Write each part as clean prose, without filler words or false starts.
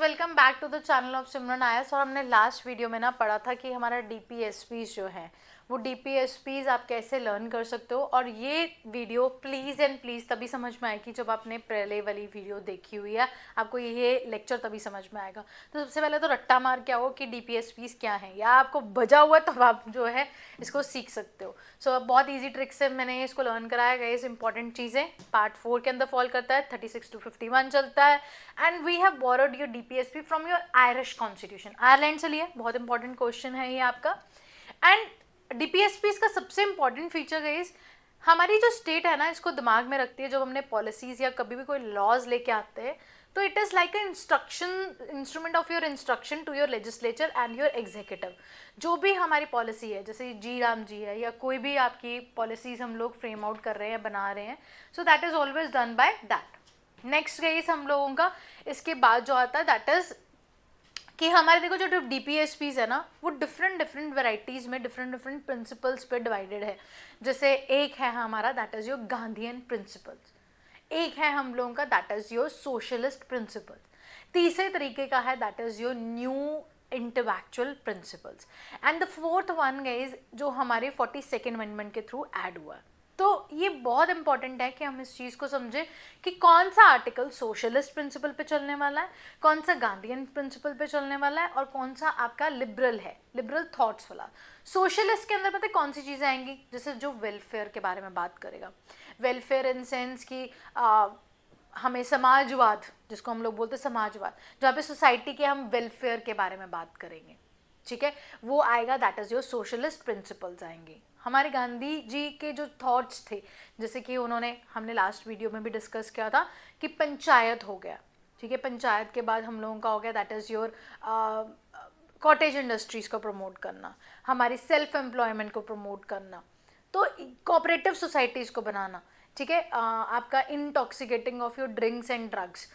Welcome back to the channel of Simran Ayas. और हमने last video में ना पढ़ा था कि हमारा डीपीएसपीज जो है वो डीपीएसपीज आप कैसे लर्न कर सकते हो। और ये वीडियो प्लीज़ एंड प्लीज़ तभी समझ में आएगी जब आपने पहले वाली वीडियो देखी हुई है, आपको ये लेक्चर तभी समझ में आएगा। तो सबसे पहले तो रट्टा मार के आओ कि डीपीएसपीज क्या है, या आपको बजा हुआ तब आप जो है इसको सीख सकते हो। सो बहुत ईजी ट्रिक से मैंने इसको लर्न कराया गया। इस इंपॉर्टेंट चीज़ें पार्ट 4 के अंदर फॉल करता है, 36 to 51 चलता है। And we have borrowed your DPSP from your Irish constitution, Ireland से लिए। बहुत इंपॉर्टेंट क्वेश्चन है ये आपका। एंड डीपीएसपी का सबसे इंपॉर्टेंट फीचर गाइस, हमारी जो स्टेट है ना इसको दिमाग में रखती है। जब हमने पॉलिसीज या कभी भी कोई लॉज लेके आते हैं तो it is like a instrument of your instruction to your legislature and your executive. जो भी हमारी पॉलिसी है, जैसे जी राम जी है या कोई भी आपकी पॉलिसीज हम लोग फ्रेम आउट कर रहे हैं, बना रहे हैं, so that is always done by that. Next guys हम लोगों का इसके बाद जो आता है दैट इज कि हमारे देखो जो डीपीएसपीज है ना वो डिफरेंट वेराइटीज़ में डिफरेंट प्रिंसिपल्स पे डिवाइडेड है। जैसे एक है हमारा that is your Gandhian principles, एक है हम लोगों का that is your socialist principles, तीसरे तरीके का है that is your new intellectual principles, and the fourth one guys जो हमारे 42nd अमेंडमेंट के थ्रू ऐड हुआ है। तो ये बहुत इंपॉर्टेंट है कि हम इस चीज़ को समझें कि कौन सा आर्टिकल सोशलिस्ट प्रिंसिपल पे चलने वाला है, कौन सा गांधीयन प्रिंसिपल पे चलने वाला है, और कौन सा आपका लिबरल है, लिबरल थॉट्स वाला। सोशलिस्ट के अंदर पता है कौन सी चीज़ें आएंगी, जैसे जो वेलफेयर के बारे में बात करेगा। वेलफेयर इन सेंस कि हमें समाजवाद, जिसको हम लोग बोलते हैं समाजवाद, जहाँ पे सोसाइटी के हम वेलफेयर के बारे में बात करेंगे, ठीक है, वो आएगा that is your socialist principles आएंगे। हमारे गांधी जी के जो थॉट्स थे, जैसे कि उन्होंने, हमने लास्ट वीडियो में भी डिस्कस किया था कि पंचायत हो गया, ठीक है, पंचायत के बाद हम लोगों का हो गया that is your cottage industries को प्रमोट करना, हमारी सेल्फ एम्प्लॉयमेंट को प्रमोट करना, तो कोऑपरेटिव सोसाइटीज़ को बनाना, ठीक है, आपका intoxicating of your drinks and drugs.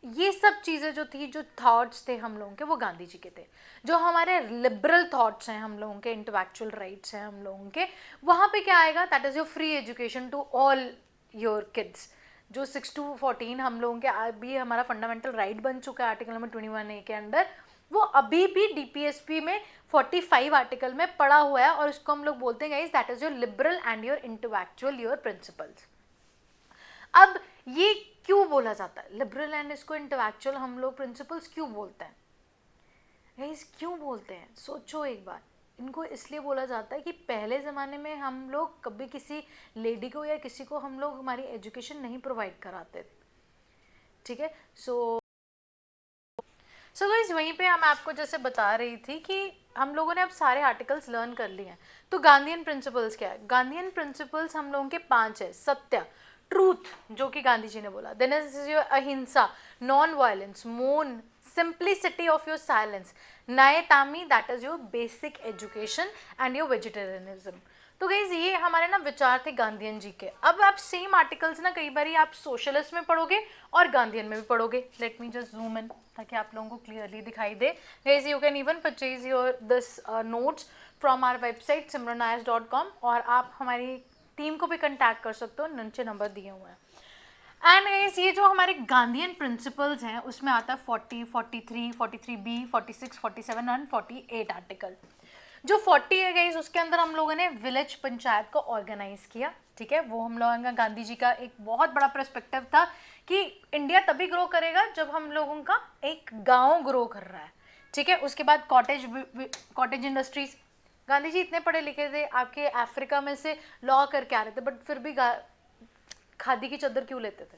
ये सब चीज़ें जो थी, जो थॉट्स थे हम लोगों के, वो गांधी जी के थे। जो हमारे लिबरल थॉट्स हैं हम लोगों के, इंटेलेक्चुअल राइट्स हैं हम लोगों के, वहाँ पे क्या आएगा that is your free education to all your kids. जो 6 to 14 हम लोगों के अभी हमारा फंडामेंटल राइट बन चुका है आर्टिकल नंबर 21A के अंडर, वो अभी भी डीपीएसपी में 45 आर्टिकल में पड़ा हुआ है, और उसको हम लोग बोलते हैं guys that is your liberal and your intellectual your principles. अब ये क्यों बोला जाता है लिबरल एंड इसको इंटेलेक्चुअल हम लोग प्रिंसिपल्स क्यों बोलते हैं गाइस, क्यों बोलते हैं? सोचो एक बार। इनको इसलिए बोला जाता है कि पहले ज़माने में हम लोग कभी किसी लेडी को या किसी को हम लोग हमारी एजुकेशन नहीं प्रोवाइड कराते थे, ठीक है। सो गाइस वहीं पे हम आपको जैसे बता रही थी कि हम लोगों ने अब सारे आर्टिकल्स लर्न कर लिए हैं। तो गांधीयन प्रिंसिपल्स क्या है? गांधीयन प्रिंसिपल्स हम लोगों के 5 है। सत्य, ट्रूथ, जो कि गांधी जी ने बोला, then is your ahimsa, non violence, maun, simplicity of your silence, न्यायतामी, that is your basic education and your vegetarianism. तो गाइज ये हमारे ना विचार थे गांधीयन जी के। अब आप सेम आर्टिकल्स ना कई बार आप सोशलिस्ट में पढ़ोगे और गांधीयन में भी पढ़ोगे। Let me just zoom in ताकि आप लोगों को क्लियरली दिखाई दे। Guys you can even purchase your this notes from our website simranayas.com, और आप हमारी टीम को भी कंटैक्ट कर सकते हो, नीचे नंबर दिए हुए हैं। एंड गाइस ये जो हमारे गांधीयन प्रिंसिपल्स हैं उसमें आता है 40, 43, 43B, 46, 47 एंड 48 आर्टिकल। जो 40 है गाइस उसके अंदर हम लोगों ने विलेज पंचायत को ऑर्गेनाइज किया, ठीक है। वो हम लोगों का गांधी जी का एक बहुत बड़ा पर्सपेक्टिव था कि इंडिया तभी ग्रो करेगा जब हम लोगों का एक गांव ग्रो कर रहा है, ठीक है। उसके बाद कॉटेज इंडस्ट्रीज, गांधी जी इतने पढ़े लिखे थे, आपके अफ्रीका में से लॉ करके आ रहे थे, बट फिर भी खादी की चादर क्यों लेते थे,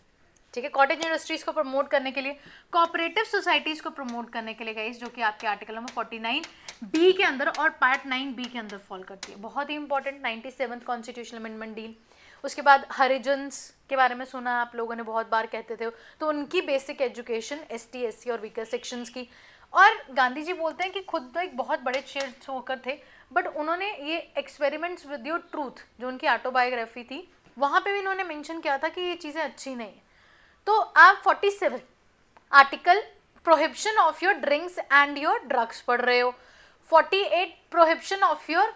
ठीक है। कॉटेज इंडस्ट्रीज को प्रमोट करने के लिए, कोऑपरेटिव सोसाइटीज को प्रमोट करने के लिए गाइस, जो कि आपके आर्टिकल नंबर 49B के अंदर और पार्ट 9B के अंदर फॉल करती है। बहुत ही important 97th constitutional amendment deal. उसके बाद हरिजन्स के बारे में सुना आप लोगों ने, बहुत बार कहते थे, तो उनकी बेसिक एजुकेशन ST SC और वीकर सेक्शंस की। और गांधी जी बोलते हैं कि खुद तो एक बहुत बड़े शेर होकर थे, बट उन्होंने ये एक्सपेरिमेंट्स विद योर ट्रूथ, जो उनकी ऑटोबायोग्राफी थी, वहाँ पे भी इन्होंने मेंशन किया था कि ये चीज़ें अच्छी नहीं है। तो आप 47 article prohibition of your drinks and your drugs पढ़ रहे हो, 48 prohibition of your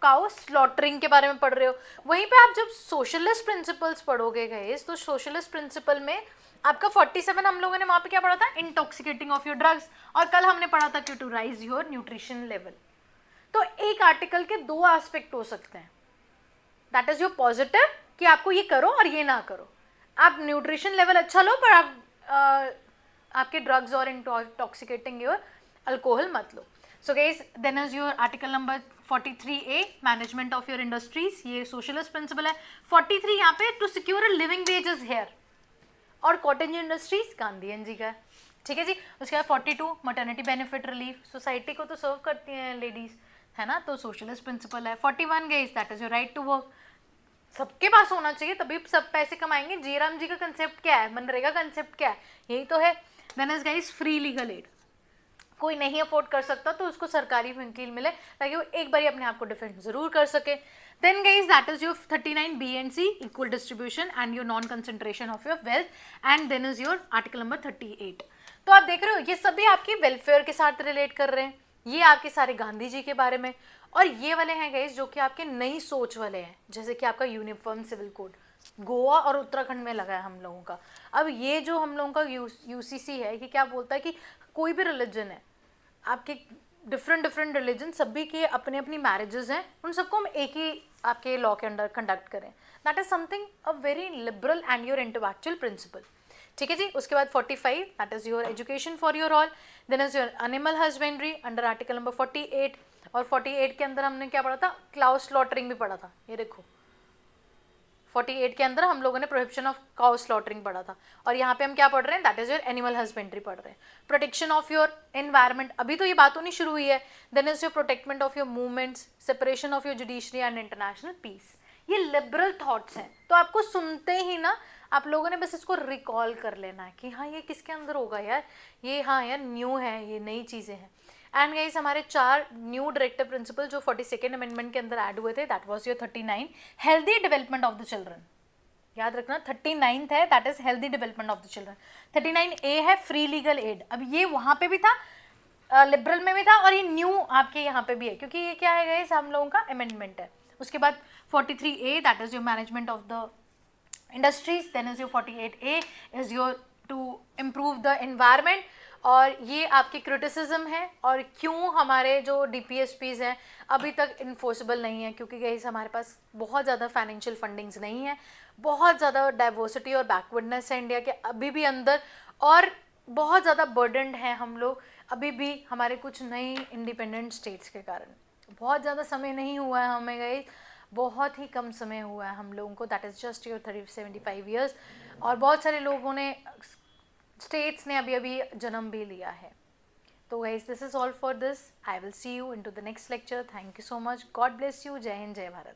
cow slaughtering के बारे में पढ़ रहे हो। वहीं पे आप जब सोशलिस्ट प्रिंसिपल्स पढ़ोगे गाइस, तो सोशलिस्ट प्रिंसिपल में आपका 47 हम लोगों ने वहां पे क्या पढ़ा था, इंटॉक्सिकेटिंग ऑफ योर ड्रग्स, और कल हमने पढ़ा था कि to rise your nutrition level. तो एक आर्टिकल के दो एस्पेक्ट हो सकते हैं, दैट इज योर पॉजिटिव कि आपको ये करो और ये ना करो, आप न्यूट्रिशन लेवल अच्छा लो पर आप आपके ड्रग्स और इंटॉक्सिकेटिंग योर अल्कोहल मत लो। So guys then is your article number 43A management of your industries, ये सोशलिस्ट प्रिंसिपल है। 43 यहाँ पे to secure a living wages here, और कॉटेज इंडस्ट्रीज गांधीयन जी का है, ठीक है जी। उसके बाद 42 मटर्निटी बेनिफिट रिलीफ, सोसाइटी को तो सर्व करती हैं लेडीज, है ना, तो सोशलिस्ट प्रिंसिपल है। 41 guys that is your right to work, सबके पास होना चाहिए तभी सब पैसे कमाएंगे। जयराम जी का कंसेप्ट क्या है, मनरेगा कंसेप्ट क्या है, यही तो है। Then is guys free legal aid, कोई नहीं अफोर्ड कर सकता तो उसको सरकारी वकील मिले ताकि वो एक बार अपने आप को डिफेंड जरूर कर सके। Then guys that is your 39 B and C equal distribution and your non concentration of your wealth, and then is your article number 38। तो आप देख रहे हो ये सभी आपके वेलफेयर के साथ रिलेट कर रहे हैं, ये आपके सारे गांधी जी के बारे में, और ये वाले हैं गाइस जो कि आपके नई सोच वाले हैं, जैसे कि आपका यूनिफॉर्म सिविल कोड गोवा और उत्तराखंड में लगा है हम लोगों का। अब ये जो हम लोगों का यूसीसी है कि क्या बोलता है कि कोई भी रिलीजन है, आपके डिफरेंट रिलीजन सभी के अपने अपनी मैरिजेस हैं, उन सबको हम एक ही आपके लॉ के अंडर कंडक्ट करें, that is something a very liberal and your intellectual principle, ठीक है जी। उसके बाद 45 that is your education for your all, then is your animal husbandry under article number 48, और 48 के अंदर हमने क्या पढ़ा था, काउ स्लॉटरिंग भी पढ़ा था, ये देखो 48 के अंदर हम लोगों ने प्रोहिबिशन ऑफ काउ स्लॉटरिंग पढ़ा था, और यहाँ पे हम क्या पढ़ रहे हैं, that is your animal husbandry पढ़ रहे हैं। प्रोटेक्शन ऑफ योर एनवायरमेंट, अभी तो ये बात होनी शुरू हुई है। Then is your protection of your monuments, separation of your judiciary and international peace. ये लिबरल थॉट्स हैं, तो आपको सुनते ही ना आप लोगों ने बस इसको रिकॉल कर लेना है कि हाँ ये किसके अंदर होगा यार, ये हाँ यार न्यू है, ये नई चीज़ें हैं। एंड गाइस हमारे 4 न्यू डायरेक्टिव प्रिंसिपल जो 42nd अमेंडमेंट के अंदर ऐड हुए थे, that was your 39 healthy development of the children, याद रखना 39th है that is healthy development of the children. 39A है फ्री लीगल एड, अब ये वहाँ पे भी था, लिबरल में भी था, और ये न्यू आपके यहाँ पे भी है क्योंकि ये क्या है गाइस हम लोगों का अमेंडमेंट है। उसके बाद 43A that is your management of the industries, then is your 48A is your to improve the environment, और ये आपकी क्रिटिसिज्म है और क्यों हमारे जो DPSPs हैं अभी तक इन्फोर्सेबल नहीं है, क्योंकि गाइस हमारे पास बहुत ज़्यादा फाइनेंशियल फंडिंग्स नहीं है, बहुत ज़्यादा डाइवर्सिटी और बैकवर्डनेस है इंडिया के अभी भी अंदर, और बहुत ज़्यादा बर्डनड हैं हम लोग अभी भी हमारे कुछ नई इंडिपेंडेंट स्टेट्स के कारण। बहुत ज़्यादा समय नहीं हुआ है हमें गाइस, बहुत ही कम समय हुआ है हम लोगों को, that is just your 75 years, और बहुत सारे लोगों ने स्टेट्स ने अभी अभी जन्म भी लिया है। तो guys this is all for this, I will see you in to the next lecture, thank you so much, God bless you, जय हिंद जय भारत।